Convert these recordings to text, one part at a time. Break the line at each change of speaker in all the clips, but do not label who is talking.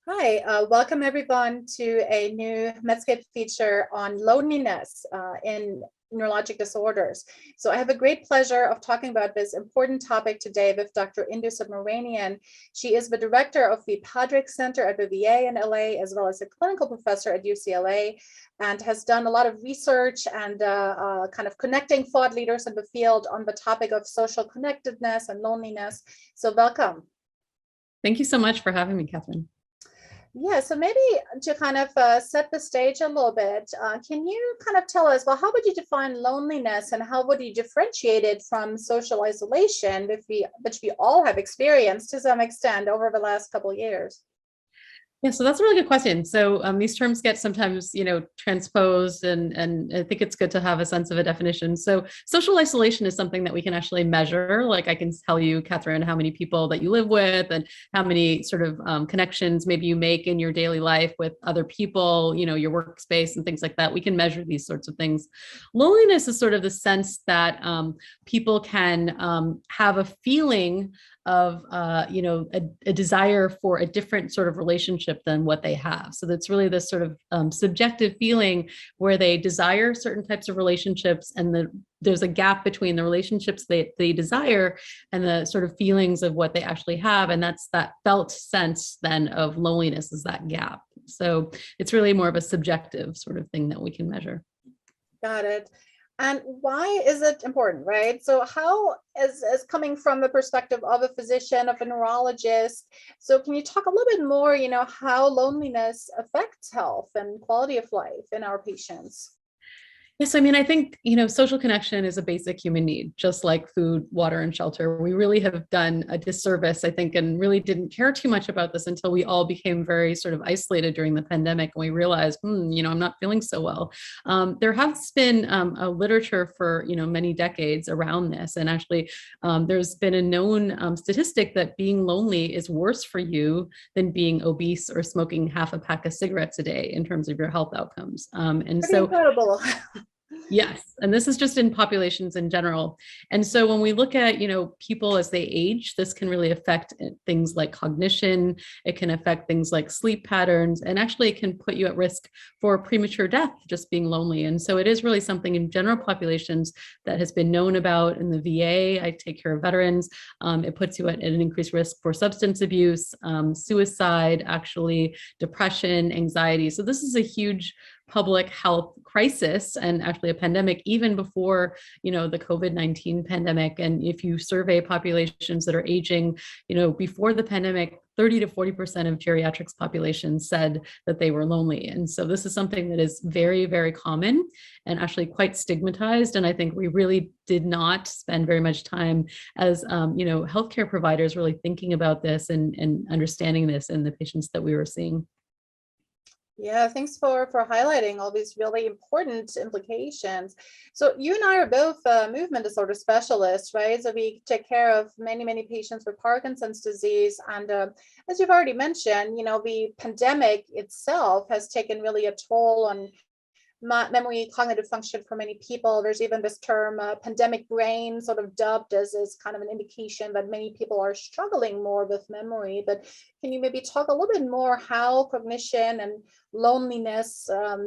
Hi, welcome everyone to a new Medscape feature on loneliness in neurologic disorders. So I have a great pleasure of talking about this important topic today with Dr. Indu Subramanian. She is the director of the Padraig Center at the VA in LA, as well as a clinical professor at UCLA, and has done a lot of research and kind of connecting thought leaders in the field on the topic of social connectedness and loneliness. So welcome.
Thank you so much for having me, Catherine.
Yeah, so maybe to kind of set the stage a little bit, can you kind of tell us, well, how would you define loneliness and how would you differentiate it from social isolation, which we all have experienced to some extent over the last couple of years?
Yeah, so that's a really good question. So these terms get sometimes, transposed, and I think it's good to have a sense of a definition. So social isolation is something that we can actually measure. Like I can tell you, Catherine, how many people that you live with and how many sort of connections maybe you make in your daily life with other people, your workspace and things like that. We can measure these sorts of things. Loneliness is sort of the sense that people can have a feeling of a desire for a different sort of relationship than what they have. So that's really this sort of subjective feeling where they desire certain types of relationships, and there's a gap between the relationships they desire and the sort of feelings of what they actually have. And that's that felt sense then of loneliness, is that gap. So it's really more of a subjective sort of thing that we can measure.
Got it. And why is it important, right? So how is coming from the perspective of a physician, of a neurologist, so can you talk a little bit more, how loneliness affects health and quality of life in our patients?
Yes, I think, social connection is a basic human need, just like food, water, and shelter. We really have done a disservice, I think, and really didn't care too much about this until we all became very sort of isolated during the pandemic. And we realized, I'm not feeling so well. There has been a literature for, many decades around this. And actually, there's been a known statistic that being lonely is worse for you than being obese or smoking half a pack of cigarettes a day in terms of your health outcomes.
Pretty incredible.
Yes. And this is just in populations in general. And so when we look at, people as they age, this can really affect things like cognition. It can affect things like sleep patterns, and actually it can put you at risk for premature death, just being lonely. And so it is really something in general populations that has been known about. In the VA, I take care of veterans. It puts you at an increased risk for substance abuse, suicide, actually depression, anxiety. So this is a huge public health crisis, and actually a pandemic even before, the COVID-19 pandemic. And if you survey populations that are aging, before the pandemic, 30 to 40% of geriatrics populations said that they were lonely. And so this is something that is very, very common and actually quite stigmatized. And I think we really did not spend very much time as, healthcare providers really thinking about this and understanding this in the patients that we were seeing.
Yeah, thanks for highlighting all these really important implications. So you and I are both movement disorder specialists, right? So we take care of many, many patients with Parkinson's disease. And as you've already mentioned, the pandemic itself has taken really a toll on memory, cognitive function for many people. There's even this term pandemic brain, sort of dubbed as kind of an indication that many people are struggling more with memory. But can you maybe talk a little bit more how cognition and loneliness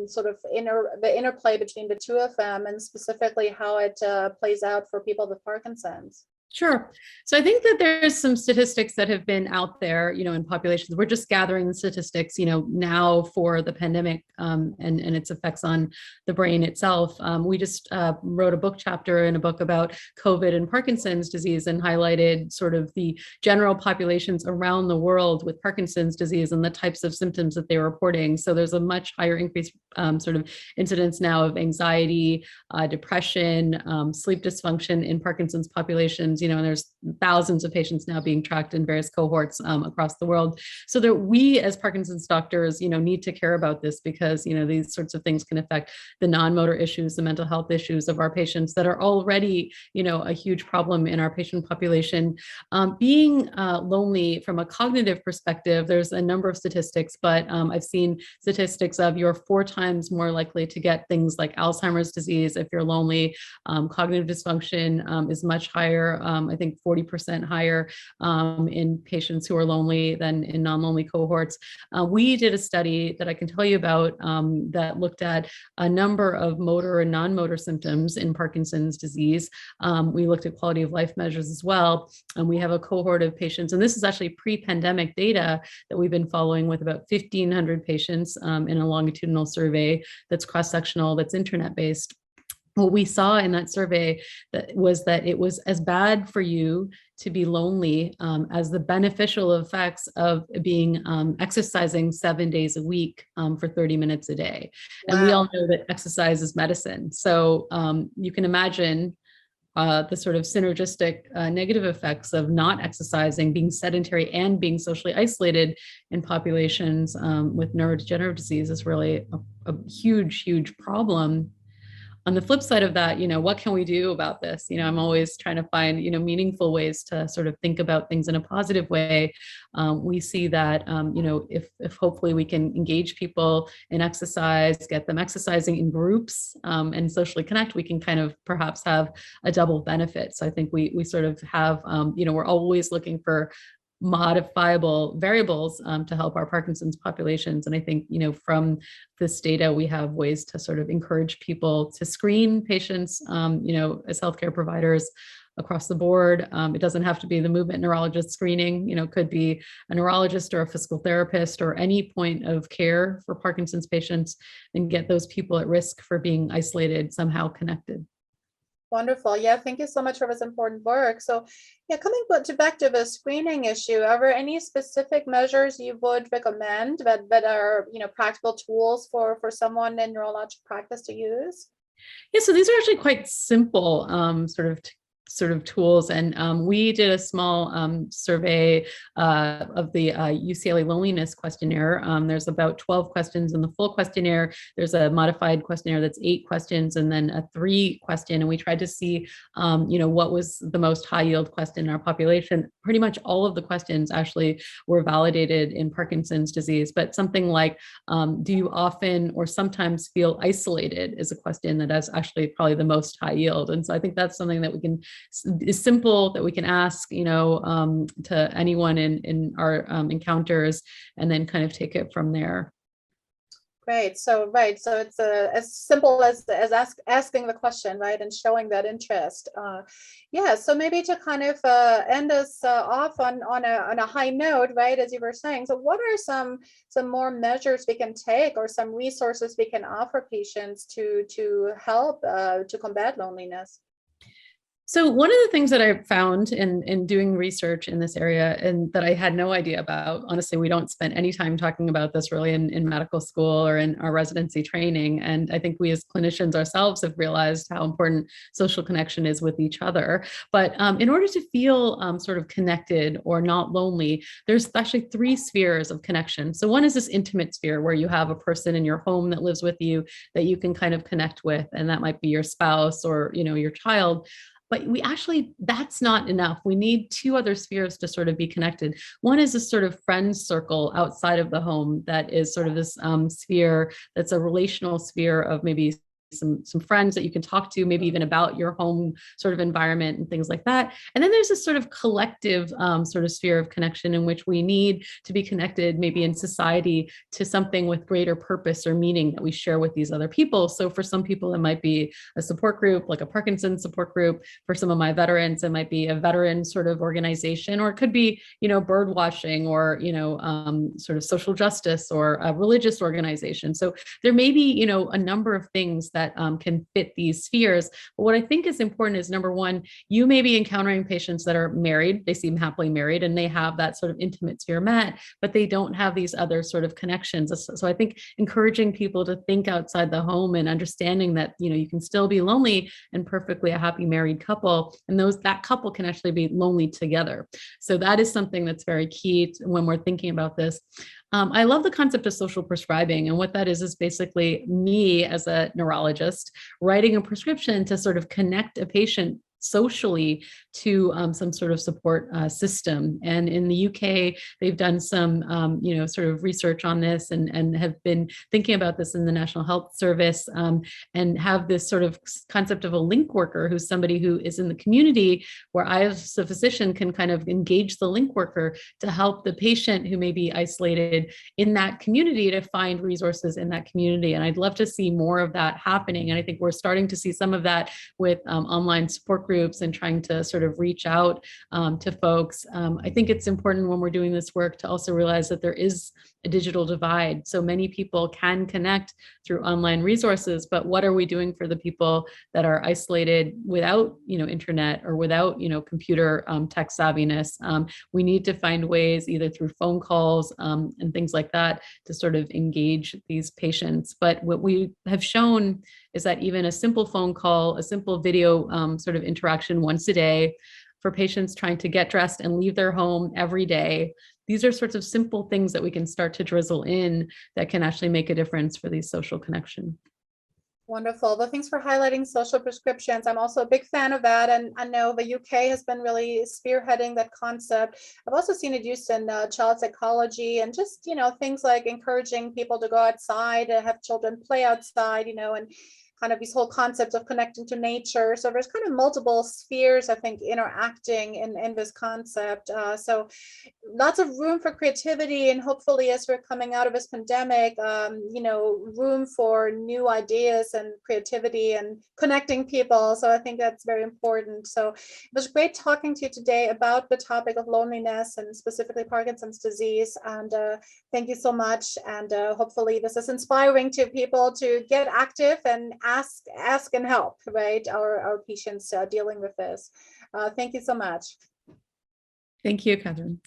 sort of the interplay between the two of them, and specifically how it plays out for people with Parkinson's?
Sure. So I think that there's some statistics that have been out there, in populations. We're just gathering the statistics, now for the pandemic and its effects on the brain itself. We just wrote a book chapter in a book about COVID and Parkinson's disease, and highlighted sort of the general populations around the world with Parkinson's disease and the types of symptoms that they were reporting. So there's a much higher increase sort of incidence now of anxiety, depression, sleep dysfunction in Parkinson's populations. And there's thousands of patients now being tracked in various cohorts across the world. So that we as Parkinson's doctors, need to care about this, because, these sorts of things can affect the non-motor issues, the mental health issues of our patients that are already, a huge problem in our patient population. Being lonely from a cognitive perspective, there's a number of statistics, but I've seen statistics of you're 4 times more likely to get things like Alzheimer's disease if you're lonely. Cognitive dysfunction is much higher I think 40% higher in patients who are lonely than in non-lonely cohorts. We did a study that I can tell you about that looked at a number of motor and non-motor symptoms in Parkinson's disease. We looked at quality of life measures as well. And we have a cohort of patients, and this is actually pre-pandemic data that we've been following with about 1,500 patients in a longitudinal survey that's cross-sectional, that's internet-based. What we saw in that survey was that it was as bad for you to be lonely as the beneficial effects of being exercising 7 days a week for 30 minutes a day.
Wow.
And we all know that exercise is medicine. So you can imagine the sort of synergistic negative effects of not exercising, being sedentary, and being socially isolated in populations with neurodegenerative disease is really a huge, huge problem. On the flip side of that, what can we do about this? I'm always trying to find, meaningful ways to sort of think about things in a positive way. We see that, if hopefully we can engage people in exercise, get them exercising in groups and socially connect, we can kind of perhaps have a double benefit. So I think we sort of have, we're always looking for modifiable variables to help our Parkinson's populations. And I think, from this data, we have ways to sort of encourage people to screen patients, as healthcare providers across the board. It doesn't have to be the movement neurologist screening, could be a neurologist or a physical therapist or any point of care for Parkinson's patients, and get those people at risk for being isolated somehow connected.
Wonderful. Yeah, thank you so much for this important work. So yeah, coming back to the screening issue, are there any specific measures you would recommend that are, practical tools for someone in neurologic practice to use?
Yeah, so these are actually quite simple sort of tools. And we did a small survey of the UCLA loneliness questionnaire. There's about 12 questions in the full questionnaire. There's a modified questionnaire that's 8 questions, and then a 3 question. And we tried to see, what was the most high yield question in our population. Pretty much all of the questions actually were validated in Parkinson's disease, but something like, do you often or sometimes feel isolated is a question that is actually probably the most high yield. And so I think that's something that is simple, that we can ask, to anyone in our encounters, and then kind of take it from there.
Great. So it's as simple as asking the question, right, and showing that interest. Yeah. So maybe to kind of end us off on a high note, right, as you were saying. So what are some more measures we can take, or some resources we can offer patients to help to combat loneliness?
So one of the things that I found in doing research in this area, and that I had no idea about, honestly, we don't spend any time talking about this really in medical school or in our residency training. And I think we as clinicians ourselves have realized how important social connection is with each other. But in order to feel sort of connected or not lonely, there's actually 3 spheres of connection. So one is this intimate sphere, where you have a person in your home that lives with you that you can kind of connect with, and that might be your spouse or, your child. But that's not enough. We need 2 other spheres to sort of be connected. One is a sort of friend circle outside of the home that is sort of this sphere that's a relational sphere of maybe some friends that you can talk to, maybe even about your home sort of environment and things like that. And then there's this sort of collective sort of sphere of connection in which we need to be connected, maybe in society, to something with greater purpose or meaning that we share with these other people. So for some people, it might be a support group, like a Parkinson's support group. For some of my veterans, it might be a veteran sort of organization, or it could be, bird watching, or, sort of social justice, or a religious organization. So there may be, a number of things that can fit these spheres. But what I think is important is, number one, you may be encountering patients that are married, they seem happily married, and they have that sort of intimate sphere met, but they don't have these other sort of connections. So I think encouraging people to think outside the home, and understanding that, you can still be lonely and perfectly a happy married couple, and that couple can actually be lonely together. So that is something that's very key when we're thinking about this. I love the concept of social prescribing. And what that is basically me as a neurologist writing a prescription to sort of connect a patient socially to some sort of support system. And in the UK, they've done some, sort of research on this and have been thinking about this in the National Health Service, and have this sort of concept of a link worker, who's somebody who is in the community, where I, as a physician, can kind of engage the link worker to help the patient who may be isolated in that community to find resources in that community. And I'd love to see more of that happening. And I think we're starting to see some of that with online support groups and trying to sort of reach out to folks. I think it's important when we're doing this work to also realize that there is a digital divide. So many people can connect through online resources, but what are we doing for the people that are isolated without, internet or without, computer tech savviness? We need to find ways, either through phone calls and things like that, to sort of engage these patients. But what we have shown is that even a simple phone call, a simple video sort of interaction once a day for patients trying to get dressed and leave their home every day, these are sorts of simple things that we can start to drizzle in that can actually make a difference for these social connections.
Wonderful. Well, thanks for highlighting social prescriptions. I'm also a big fan of that. And I know the UK has been really spearheading that concept. I've also seen it used in child psychology and just, things like encouraging people to go outside, to have children play outside, and kind of these whole concepts of connecting to nature. So there's kind of multiple spheres, I think, interacting in this concept. So lots of room for creativity, and hopefully as we're coming out of this pandemic, room for new ideas and creativity and connecting people. So I think that's very important. So it was great talking to you today about the topic of loneliness and specifically Parkinson's disease. And thank you so much. And hopefully this is inspiring to people to get active and ask and help, right? Our patients dealing with this. Thank you so much.
Thank you, Catherine.